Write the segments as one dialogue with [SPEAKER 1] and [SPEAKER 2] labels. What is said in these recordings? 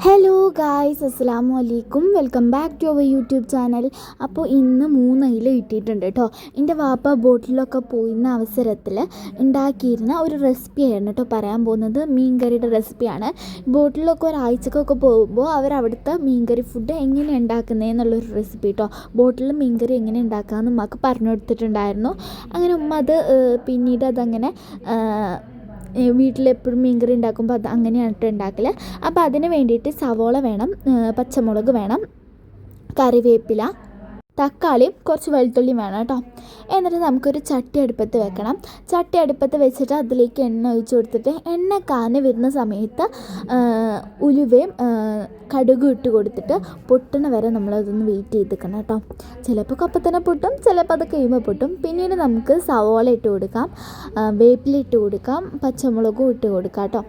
[SPEAKER 1] Hello guys, അസ്സലാമു അലൈക്കും. Welcome back to our YouTube channel. അപ്പോൾ ഇന്ന് 3 അയില കിട്ടിയിട്ടുണ്ട് കേട്ടോ. എൻ്റെ വാപ്പ ബോട്ടിലൊക്കെ പോയിരുന്ന അവസരത്തിൽ ഉണ്ടാക്കിയിരുന്ന ഒരു റെസിപ്പിയാണ് കേട്ടോ പറയാൻ പോകുന്നത്. മീൻകറിയുടെ റെസിപ്പിയാണ്. ബോട്ടിലൊക്കെ ഒരാഴ്ചക്കൊക്കെ പോകുമ്പോൾ അവരവിടുത്തെ മീൻകറി ഫുഡ് എങ്ങനെ ഉണ്ടാക്കുന്നതെന്നുള്ളൊരു റെസിപ്പി കേട്ടോ. ബോട്ടിൽ മീൻകറി എങ്ങനെ ഉണ്ടാക്കാമെന്ന് ഉമ്മക്ക് പറഞ്ഞു കൊടുത്തിട്ടുണ്ടായിരുന്നു. അങ്ങനെ ഉമ്മ അത് പിന്നീട് അതങ്ങനെ വീട്ടിലെപ്പോഴും മീൻകറി ഉണ്ടാക്കുമ്പോൾ അത് അങ്ങനെയാണ് ഉണ്ടാക്കൽ. അപ്പോൾ അതിന് വേണ്ടിയിട്ട് സവോള വേണം, പച്ചമുളക് വേണം, കറിവേപ്പില, തക്കാളിയും കുറച്ച് വെളുത്തുള്ളിയും വേണം കേട്ടോ. എന്നിട്ട് നമുക്കൊരു ചട്ടി അടുപ്പത്ത് വെക്കണം. ചട്ടി അടുപ്പത്ത് വെച്ചിട്ട് അതിലേക്ക് എണ്ണ ഒഴിച്ച് കൊടുത്തിട്ട് എണ്ണ കാഞ്ഞ് വരുന്ന സമയത്ത് ഉലുവയും കടുകും ഇട്ട് കൊടുത്തിട്ട് പൊട്ടണ വരെ നമ്മളതൊന്ന് വെയിറ്റ് ചെയ്തിരിക്കണം കേട്ടോ. ചിലപ്പോൾ അപ്പം തന്നെ പൊട്ടും, ചിലപ്പോൾ അത് കഴിയുമ്പോൾ പൊട്ടും. പിന്നീട് നമുക്ക് സവോള ഇട്ട് കൊടുക്കാം, വേപ്പില ഇട്ട് കൊടുക്കാം, പച്ചമുളകും ഇട്ട് കൊടുക്കാം കേട്ടോ.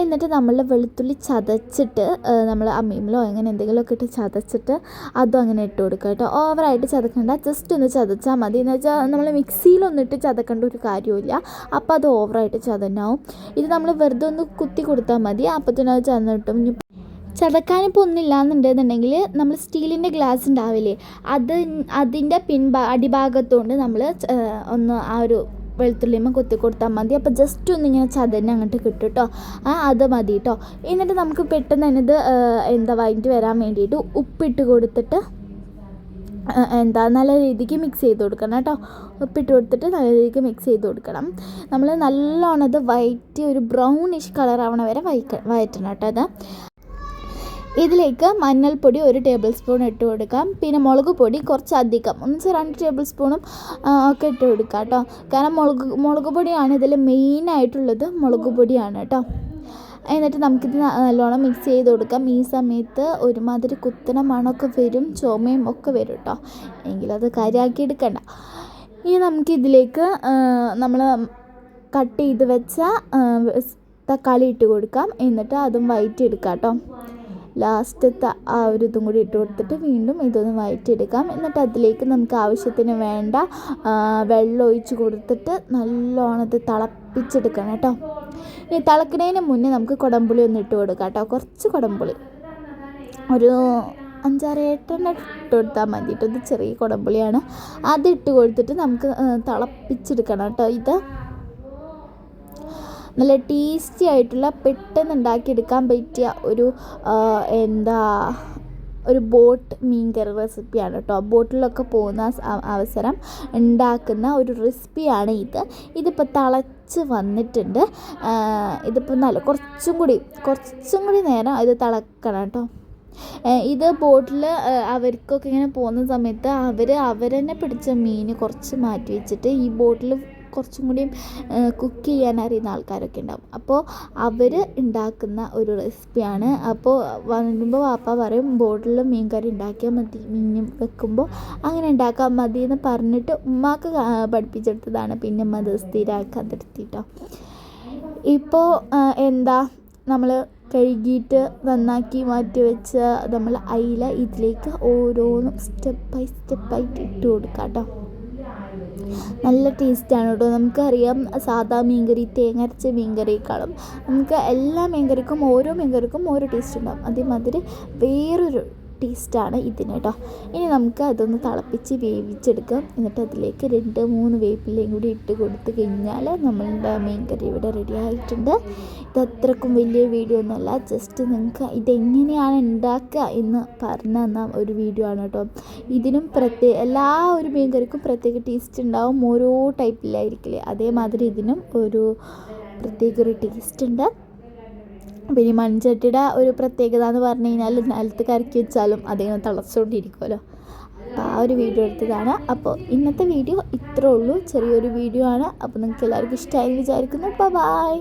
[SPEAKER 1] എന്നിട്ട് നമ്മൾ വെളുത്തുള്ളി ചതച്ചിട്ട് നമ്മൾ അമ്മിയിലോ അങ്ങനെ എന്തെങ്കിലുമൊക്കെ ഇട്ട് ചതച്ചിട്ട് അതും അങ്ങനെ ഇട്ട് കൊടുക്കാം കേട്ടോ. ഓവറായിട്ട് ചതക്കണ്ട, ജസ്റ്റ് ഒന്ന് ചതച്ചാൽ മതി. എന്ന് വെച്ചാൽ നമ്മൾ മിക്സിയിലൊന്നിട്ട് ചതക്കേണ്ട ഒരു കാര്യമില്ല, അപ്പോൾ അത് ഓവറായിട്ട് ചതന്നാവും. ഇത് നമ്മൾ വെറുതെ ഒന്ന് കുത്തി കൊടുത്താൽ മതി, അപ്പത്തിനും അത് ചതന്നിട്ടും. ചതക്കാനിപ്പോൾ ഒന്നുമില്ല എന്നുണ്ടെന്നുണ്ടെങ്കിൽ നമ്മൾ സ്റ്റീലിൻ്റെ ഗ്ലാസ് ഉണ്ടാവില്ലേ, അതിൻ്റെ അടിഭാഗത്തുകൊണ്ട് നമ്മൾ ഒന്ന് ആ ഒരു വെളുത്തുള്ളിയമ്മ കുത്തി കൊടുത്താൽ മതി. അപ്പോൾ ജസ്റ്റ് ഒന്നിങ്ങനെ ചതഞ്ഞ് അങ്ങോട്ട് കിട്ടും കേട്ടോ. അത് മതി കേട്ടോ. എന്നിട്ട് നമുക്ക് പെട്ടെന്ന് തന്നെ ഇത് വഴറ്റി വരാൻ വേണ്ടിയിട്ട് ഉപ്പിട്ട് കൊടുത്തിട്ട് നല്ല രീതിക്ക് മിക്സ് ചെയ്ത് കൊടുക്കണം കേട്ടോ. ഉപ്പിട്ട് കൊടുത്തിട്ട് നല്ല രീതിക്ക് മിക്സ് ചെയ്ത് കൊടുക്കണം. നമ്മൾ നല്ലോണം അത് വഴറ്റി ഒരു ബ്രൗണിഷ് കളർ ആവണ വരെ വഴറ്റണം കേട്ടോ. അത് ഇതിലേക്ക് മഞ്ഞൾപ്പൊടി 1 ടേബിൾ സ്പൂൺ ഇട്ട് കൊടുക്കാം. പിന്നെ മുളക് പൊടി കുറച്ചധികം 2 ടേബിൾ സ്പൂണും ഒക്കെ ഇട്ട് കൊടുക്കാം കേട്ടോ. കാരണം മുളക് പൊടിയാണ് ഇതിൽ മെയിനായിട്ടുള്ളത്, മുളക് പൊടിയാണ് കേട്ടോ. എന്നിട്ട് നമുക്കിത് നല്ലോണം മിക്സ് ചെയ്ത് കൊടുക്കാം. ഈ സമയത്ത് ഒരുമാതിരി കുത്തന മണമൊക്കെ വരും, ചുമയും ഒക്കെ വരും കേട്ടോ. എങ്കിലത് കാര്യമാക്കി എടുക്കണ്ട. ഇനി നമുക്കിതിലേക്ക് നമ്മൾ കട്ട് ചെയ്ത് വെച്ച തക്കാളി ഇട്ട് കൊടുക്കാം. എന്നിട്ട് അതും വഴറ്റിയെടുക്കാം കേട്ടോ. ലാസ്റ്റത്തെ ആ ഒരു ഇതും കൂടി ഇട്ട് കൊടുത്തിട്ട് വീണ്ടും ഇതൊന്ന് വഴറ്റിയെടുക്കാം. എന്നിട്ട് അതിലേക്ക് നമുക്ക് ആവശ്യത്തിന് വേണ്ട വെള്ളം ഒഴിച്ച് കൊടുത്തിട്ട് നല്ലോണം ഇത് തിളപ്പിച്ചെടുക്കണം കേട്ടോ. ഈ തിളക്കുന്നതിന് മുന്നേ നമുക്ക് കുടംപുളി ഒന്ന് ഇട്ട് കൊടുക്കാം കേട്ടോ. കുറച്ച് കുടംപുളി ഒരു 5-6 ഇട്ട് കൊടുത്താൽ മതി കേട്ടോ. ഇത് ചെറിയ കുടംപുളിയാണ്. അതിട്ട് കൊടുത്തിട്ട് നമുക്ക് തിളപ്പിച്ചെടുക്കണം കേട്ടോ. ഇത് നല്ല ടേസ്റ്റി ആയിട്ടുള്ള പെട്ടെന്ന് ഉണ്ടാക്കിയെടുക്കാൻ പറ്റിയ ഒരു ബോട്ട് മീൻകറി റെസിപ്പിയാണ് കേട്ടോ. ബോട്ടിലൊക്കെ പോകുന്ന അവസരം ഉണ്ടാക്കുന്ന ഒരു റെസിപ്പിയാണ് ഇത്. ഇതിപ്പോൾ തിളച്ച് വന്നിട്ടുണ്ട്. ഇതിപ്പോൾ കുറച്ചും കൂടി നേരം ഇത് തിളക്കണം കേട്ടോ. ഇത് ബോട്ടിൽ അവർക്കൊക്കെ ഇങ്ങനെ പോകുന്ന സമയത്ത് അവരെന്നെ പിടിച്ച മീൻ കുറച്ച് മാറ്റി വെച്ചിട്ട് ഈ ബോട്ടിൽ കുറച്ചും കൂടിയും കുക്ക് ചെയ്യാൻ അറിയുന്ന ആൾക്കാരൊക്കെ ഉണ്ടാവും. അപ്പോൾ അവർ ഉണ്ടാക്കുന്ന ഒരു റെസിപ്പിയാണ്. അപ്പോൾ വരുമ്പോൾ വാപ്പ പറയും ബോട്ടിൽ മീൻ കറി ഉണ്ടാക്കിയാൽ മതി, മീൻ വെക്കുമ്പോൾ അങ്ങനെ ഉണ്ടാക്കാൻ മതി എന്ന് പറഞ്ഞിട്ട് ഉമ്മാക്ക് പഠിപ്പിച്ചെടുത്തതാണ്. പിന്നെ ഉമ്മ അത് സ്ഥിരമാക്കാൻ നിർത്തിയിട്ടോ. ഇപ്പോൾ നമ്മൾ കഴുകിയിട്ട് നന്നാക്കി മാറ്റി വെച്ച നമ്മൾ അയില ഇതിലേക്ക് ഓരോന്നും സ്റ്റെപ്പായിട്ട് ഇട്ട് കൊടുക്കാം കേട്ടോ. നല്ല ടേസ്റ്റാണ് കേട്ടോ. നമുക്കറിയാം സാധാ മീൻകറി, തേങ്ങ അരച്ച മീൻകറിയേക്കാളും നമുക്ക് എല്ലാ ഓരോ മീൻകറിക്കും ഓരോ ടേസ്റ്റ് ഉണ്ടാകും. അതേമാതിരി വേറൊരു ടേസ്റ്റാണ് ഇതിന് കേട്ടോ. ഇനി നമുക്ക് അതൊന്ന് തിളപ്പിച്ച് വേവിച്ചെടുക്കാം. എന്നിട്ട് അതിലേക്ക് 2-3 വേപ്പിലയും കൂടി ഇട്ട് കൊടുത്ത് കഴിഞ്ഞാൽ നമ്മളുടെ മീൻകറി ഇവിടെ റെഡി ആയിട്ടുണ്ട്. ഇത് അത്രക്കും വലിയ വീഡിയോ ഒന്നുമല്ല, ജസ്റ്റ് നിങ്ങൾക്ക് ഇതെങ്ങനെയാണ് ഉണ്ടാക്കുക എന്ന് പറഞ്ഞു തന്ന ഒരു വീഡിയോ ആണ് കേട്ടോ. ഇതിനും എല്ലാ ഒരു മീൻകറിക്കും പ്രത്യേക ടേസ്റ്റ് ഉണ്ടാവും, ഓരോ ടൈപ്പിലായിരിക്കില്ലേ, അതേമാതിരി ഇതിനും ഒരു പ്രത്യേക ഒരു ടേസ്റ്റ് ഉണ്ട്. പിന്നെ മൺചട്ടിയുടെ ഒരു പ്രത്യേകത എന്ന് പറഞ്ഞു കഴിഞ്ഞാൽ നിലത്ത് കരക്കി വെച്ചാലും അതിങ്ങനെ തിളച്ചുകൊണ്ടിരിക്കുമല്ലോ. അപ്പോൾ ആ ഒരു വീഡിയോ എടുത്തതാണ്. അപ്പോൾ ഇന്നത്തെ വീഡിയോ ഇത്രേ ഉള്ളൂ, ചെറിയൊരു വീഡിയോ ആണ്. അപ്പോൾ നിങ്ങൾക്ക് എല്ലാവർക്കും ഇഷ്ടമായി വിചാരിക്കുന്നു. ബൈ.